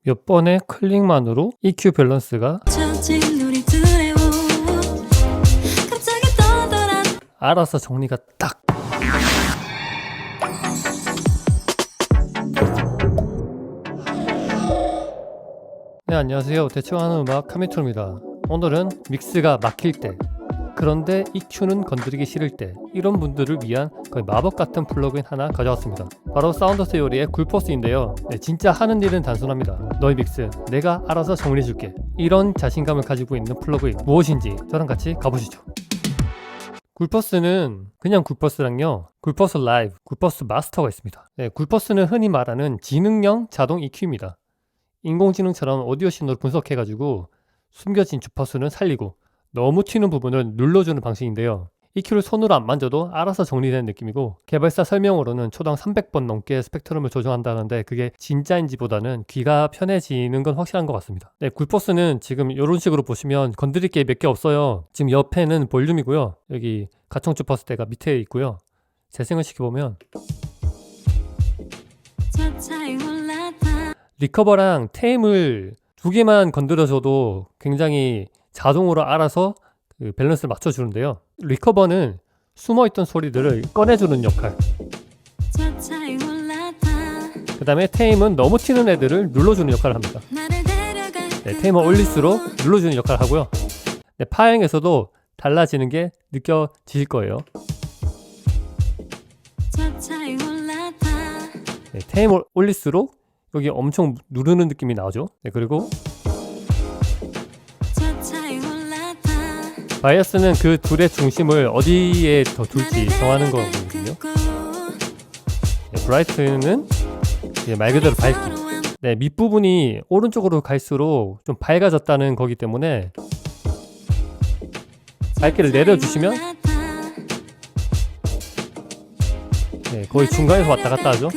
몇 번의 클릭만으로 EQ 밸런스가 알아서 정리가 딱. 네, 안녕하세요. 대충 하는 음악 카미토입니다. 오늘은 믹스가 막힐 때, 그런데 EQ는 건드리기 싫을 때, 이런 분들을 위한 거의 마법 같은 플러그인 하나 가져왔습니다. 바로 사운드 세오리의 굴포스인데요. 네, 진짜 하는 일은 단순합니다. 너의 믹스 내가 알아서 정리해줄게. 이런 자신감을 가지고 있는 플러그인 무엇인지 저랑 같이 가보시죠. 굴포스는 그냥 굴포스랑요, 굴포스 라이브, 굴포스 마스터가 있습니다. 네, 굴포스는 흔히 말하는 지능형 자동 EQ입니다. 인공지능처럼 오디오 신호를 분석해가지고 숨겨진 주파수는 살리고 너무 튀는 부분을 눌러주는 방식인데요. EQ를 손으로 안 만져도 알아서 정리되는 느낌이고, 개발사 설명으로는 초당 300번 넘게 스펙트럼을 조정한다는데 그게 진짜인지 보다는 귀가 편해지는 건 확실한 것 같습니다. 네, 굴포스는 지금 이런 식으로 보시면 건드릴 게 몇 개 없어요. 지금 옆에는 볼륨이고요, 여기 가청 주파수대가 밑에 있고요. 재생을 시켜보면 리커버랑 테임을 두 개만 건드려줘도 굉장히 자동으로 알아서 그 밸런스를 맞춰주는데요. 리커버는 숨어있던 소리들을 꺼내주는 역할, 그 다음에 테임은 너무 튀는 애들을 눌러주는 역할을 합니다. 네, 테임을 올릴수록 눌러주는 역할을 하고요. 네, 파형에서도 달라지는 게 느껴질 거예요. 네, 테임을 올릴수록 여기 엄청 누르는 느낌이 나오죠. 네, 그리고 바이어스는 그 둘의 중심을 어디에 더 둘지 정하는 거거든요. 네, 브라이트는 말 그대로 밝기. 네, 밑부분이 오른쪽으로 갈수록 좀 밝아졌다는 거기 때문에 밝기를 내려주시면 네, 거의 중간에서 왔다 갔다 하죠.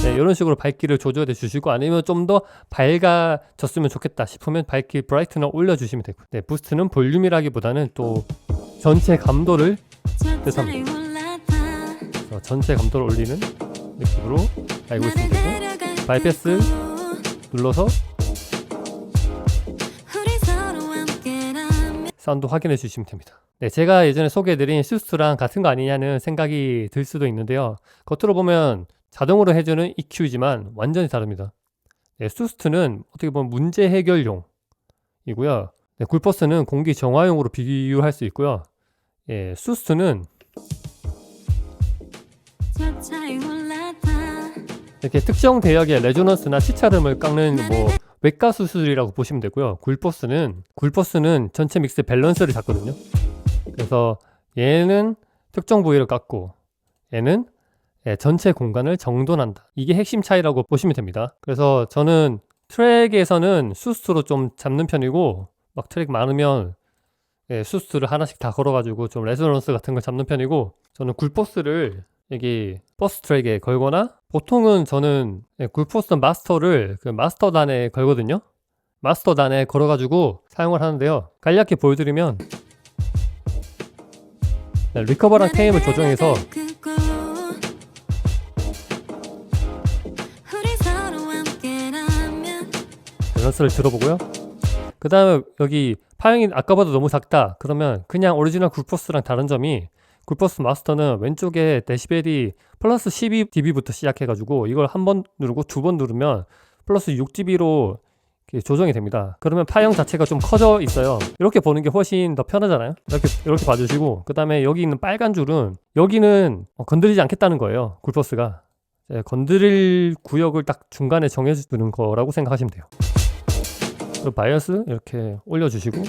네, 이런 식으로 밝기를 조절해 주시고, 아니면 좀 더 밝아졌으면 좋겠다 싶으면 밝기 브라이트너 올려주시면 되고, 네, 부스트는 볼륨이라기보다는 또 전체 감도를 뜻합니다. 전체 감도를 올리는 느낌으로 알고 있으면 되고, 바이패스 눌러서 사운드 확인해 주시면 됩니다. 네, 제가 예전에 소개해드린 슈스랑 같은 거 아니냐는 생각이 들 수도 있는데요. 겉으로 보면 자동으로 해주는 EQ이지만 완전히 다릅니다. 네, 수스트는 어떻게 보면 문제 해결용이고요. 네, 굴포스는 공기 정화용으로 비유할 수 있고요. 예, 수스트는 이렇게 특정 대역의 레조넌스나 시차름을 깎는 외과 수술이라고 보시면 되고요. 굴포스는 전체 믹스 밸런스를 잡거든요. 그래서 얘는 특정 부위를 깎고 얘는 전체 공간을 정돈한다. 이게 핵심 차이라고 보시면 됩니다. 그래서 저는 트랙에서는 수스트로 좀 잡는 편이고, 막 트랙 많으면 수스트를 하나씩 다 걸어가지고 좀 레조넌스 같은 걸 잡는 편이고, 저는 굴포스를 여기 버스 트랙에 걸거나, 보통은 저는 굴포스 마스터를 그 마스터 단에 걸거든요. 마스터 단에 걸어가지고 사용을 하는데요. 간략히 보여드리면, 리커버랑 테임을 조정해서 밸런스를 들어보고요. 그 다음에 여기 파형이 아까보다 너무 작다 그러면 그냥 오리지널 굴포스랑 다른 점이, 굴포스 마스터는 왼쪽에 데시벨이 플러스 12dB부터 시작해가지고 이걸 한 번 누르고 두 번 누르면 플러스 6dB로 조정이 됩니다. 그러면 파형 자체가 좀 커져 있어요. 이렇게 보는 게 훨씬 더 편하잖아요. 이렇게 봐주시고, 그 다음에 여기 있는 빨간 줄은, 여기는 건드리지 않겠다는 거예요. 굴포스가 건드릴 구역을 딱 중간에 정해주는 거라고 생각하시면 돼요. 그리고 바이어스 이렇게 올려주시고,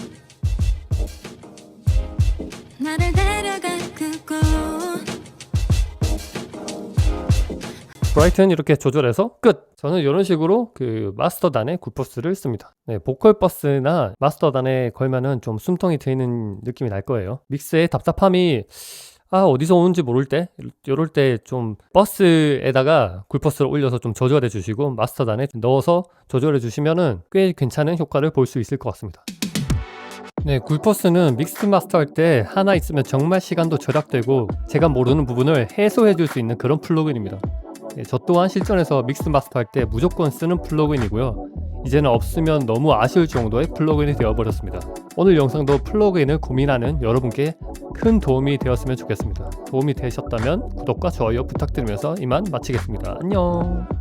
브라이트는 이렇게 조절해서 끝! 저는 이런 식으로 그 마스터 단의 굴포스를 씁니다. 네, 보컬 버스나 마스터 단에 걸면은 좀 숨통이 트이는 느낌이 날 거예요. 믹스의 답답함이 어디서 오는지 모를 때, 이럴 때 좀 버스에다가 굴포스를 올려서 좀 조절해 주시고 마스터 단에 넣어서 조절해 주시면은 꽤 괜찮은 효과를 볼 수 있을 것 같습니다. 네, 굴포스는 믹스 마스터 할 때 하나 있으면 정말 시간도 절약되고 제가 모르는 부분을 해소해 줄 수 있는 그런 플러그인입니다. 네, 저 또한 실전에서 믹스 마스터 할 때 무조건 쓰는 플러그인이고요. 이제는 없으면 너무 아쉬울 정도의 플러그인이 되어버렸습니다. 오늘 영상도 플러그인을 고민하는 여러분께 큰 도움이 되었으면 좋겠습니다. 도움이 되셨다면 구독과 좋아요 부탁드리면서 이만 마치겠습니다. 안녕.